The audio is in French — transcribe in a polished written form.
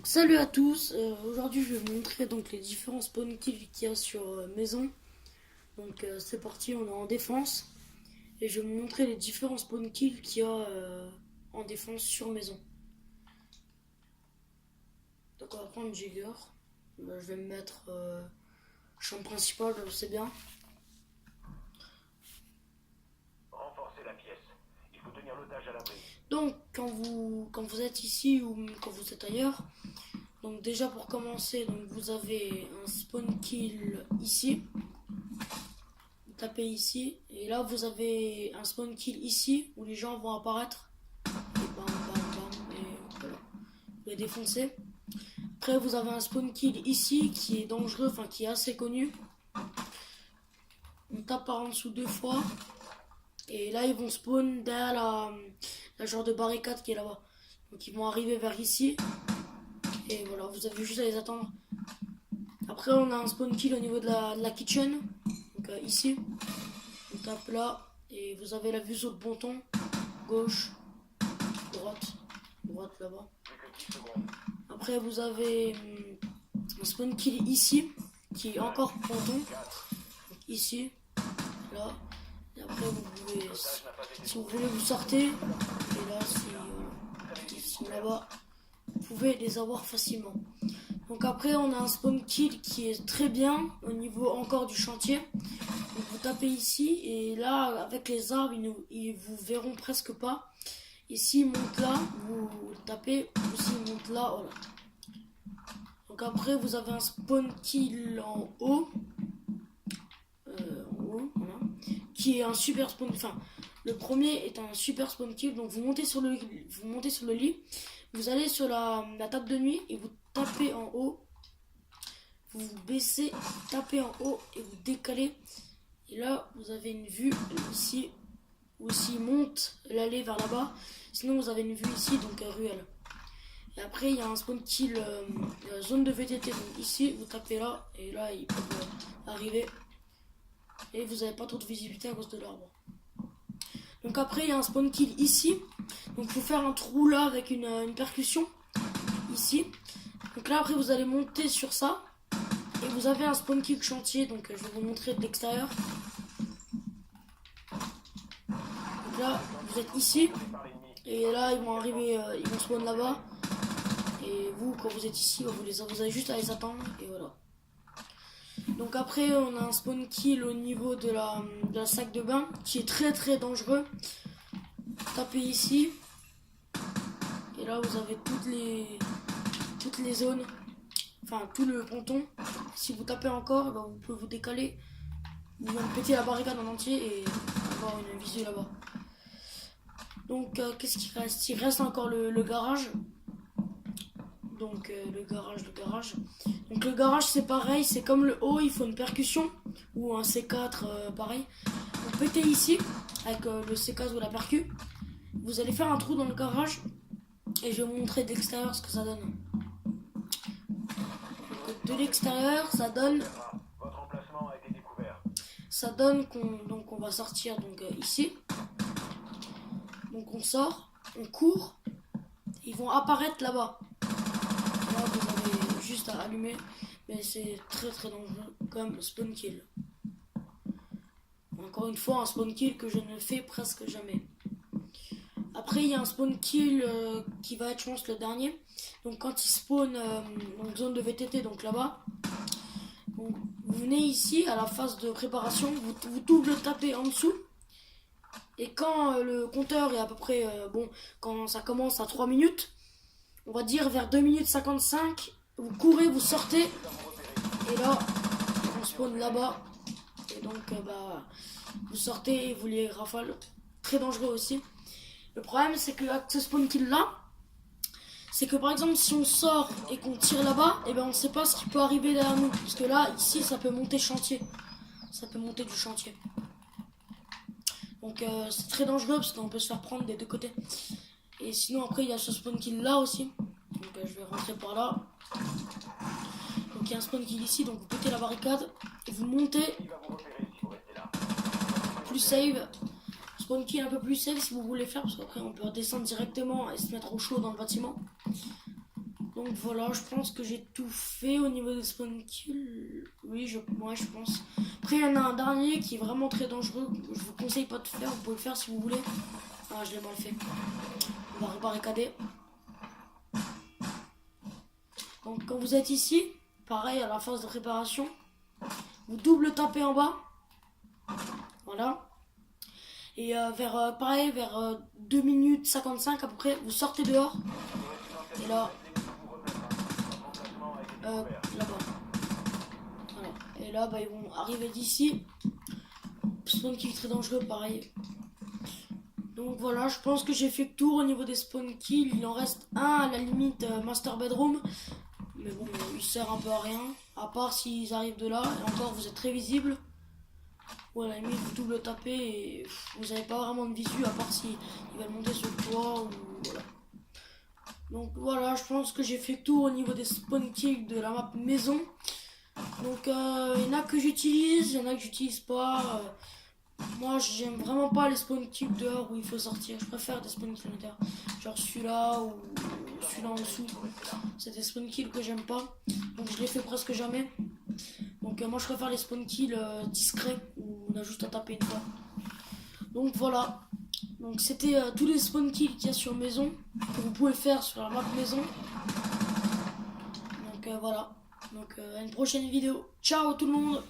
Salut à tous, aujourd'hui je vais vous montrer donc les différents spawn kills qu'il y a sur maison. Donc c'est parti, on est en défense et je vais vous montrer les différents spawn kills qu'il y a en défense sur maison. Donc on va prendre Jigger, je vais me mettre champ principal, c'est bien. Renforcer la pièce. Il faut tenir l'otage à l'abri. Donc quand vous êtes ici ou quand vous êtes ailleurs, donc déjà pour commencer, donc vous avez un spawn kill ici. Vous tapez ici et là vous avez un spawn kill ici où les gens vont apparaître. Et bam bam bam et voilà. Vous les défoncez. Après vous avez un spawn kill ici qui est dangereux, enfin qui est assez connu. On tape par en dessous 2 fois. Et là ils vont spawn derrière la genre de barricade qui est là-bas. Donc ils vont arriver vers ici. Et voilà, vous avez juste à les attendre. Après on a un spawn kill au niveau de la kitchen. Donc ici. On tape là. Et vous avez la vue sur le ponton. Gauche. Droite là-bas. Après vous avez un spawn kill ici. Qui est encore ponton. Donc ici. Là. Et après vous pouvez, si vous voulez, vous sortez. Et là, si ils sont là-bas, vous pouvez les avoir facilement. Donc après on a un spawn kill qui est très bien au niveau encore du chantier. Donc vous tapez ici et là avec les arbres ils vous verront presque pas. Et s'ils montent là, vous tapez, ou s'ils montent là, voilà. Donc après vous avez un spawn kill en haut. Voilà. Qui est un super spawn, enfin le premier est un super spawn kill. Donc vous montez sur le lit, vous allez sur la table de nuit et vous tapez en haut, vous baissez, tapez en haut et vous décalez. Et là vous avez une vue ici, ou s'il monte l'allée vers là-bas. Sinon vous avez une vue ici, donc ruelle. Et après il y a un spawn kill zone de VTT, donc ici vous tapez là et là ils peuvent arriver. Et vous n'avez pas trop de visibilité à cause de l'arbre. Donc après il y a un spawn kill ici. Donc il faut faire un trou là avec une percussion. Ici. Donc là après vous allez monter sur ça. Et vous avez un spawn kill chantier. Donc je vais vous montrer de l'extérieur. Donc là vous êtes ici. Et là ils vont arriver, ils vont spawn là-bas. Et vous quand vous êtes ici, vous avez juste à les attendre. Et voilà. Donc après on a un spawn kill au niveau de la sac de bain qui est très très dangereux. Tapez ici. Et là vous avez toutes les zones. Enfin tout le ponton. Si vous tapez encore, ben, vous pouvez vous décaler. Vous même péter la barricade en entier et avoir une visu là-bas. Donc qu'est-ce qu'il reste? Il reste encore le garage. Donc le garage. Donc le garage c'est pareil, c'est comme le haut, il faut une percussion ou un C4 pareil. Vous pétez ici avec le C4 ou la percu. Vous allez faire un trou dans le garage et je vais vous montrer de l'extérieur ce que ça donne. Donc, de l'extérieur ça donne. Votre emplacement a été découvert. Ça donne qu'on va sortir donc ici. Donc on sort, on court, ils vont apparaître là-bas. Là vous avez juste à allumer, mais c'est très très dangereux comme spawn kill. Encore une fois un spawn kill que je ne fais presque jamais. Après il y a un spawn kill qui va être je pense le dernier. Donc quand il spawn donc zone de VTT, donc là-bas, vous venez ici à la phase de préparation, vous double tapez en dessous. Et quand le compteur est à peu près, quand ça commence à 3 minutes, on va dire vers 2 minutes 55, vous courez, vous sortez, et là, on spawn là-bas, et donc vous sortez et vous les rafales, très dangereux aussi. Le problème c'est que avec ce spawn kill là, c'est que par exemple si on sort et qu'on tire là-bas, et ben on sait pas ce qui peut arriver derrière nous, parce que là, ici, ça peut monter chantier, ça peut monter du chantier. Donc c'est très dangereux parce qu'on peut se faire prendre des deux côtés. Et sinon après il y a ce spawn kill là aussi. Donc je vais rentrer par là. Donc il y a un spawn kill ici, donc vous pétez la barricade et vous montez. Plus save. Spawn kill un peu plus safe si vous voulez faire, parce qu'après on peut redescendre directement et se mettre au chaud dans le bâtiment. Donc voilà, je pense que j'ai tout fait au niveau des spawn kills. Oui, moi je pense. Après, il y en a un dernier qui est vraiment très dangereux. Je vous conseille pas de faire, vous pouvez le faire si vous voulez. Ah, je l'ai mal fait. On va rebarricader. Donc quand vous êtes ici, pareil à la phase de préparation, vous double tapez en bas. Voilà. Et pareil, vers 2 minutes 55 à peu près, vous sortez dehors. Et là, là-bas. Voilà. Et là, ils vont arriver d'ici. Spawn kill très dangereux, pareil. Donc voilà, je pense que j'ai fait le tour au niveau des spawn kills. Il en reste un à la limite Master Bedroom. Mais bon, il sert un peu à rien. À part s'ils arrivent de là. Et encore, vous êtes très visible. Ou à la limite, vous double tapez et vous n'avez pas vraiment de visu. À part s'ils veulent monter sur le toit. Ou voilà. Donc voilà, je pense que j'ai fait le tour au niveau des spawn kills de la map maison. Donc il y en a que j'utilise, il y en a que j'utilise pas. Moi j'aime vraiment pas les spawn kills dehors où il faut sortir. Je préfère des spawn kills intérieurs. Genre celui-là ou celui-là en dessous. C'est des spawn kills que j'aime pas. Donc je les fais presque jamais. Donc moi je préfère les spawn kills discrets où on a juste à taper une fois. Donc voilà. Donc c'était tous les spawn kills qu'il y a sur maison. Que vous pouvez faire sur la map maison. Donc voilà. Donc à une prochaine vidéo. Ciao tout le monde.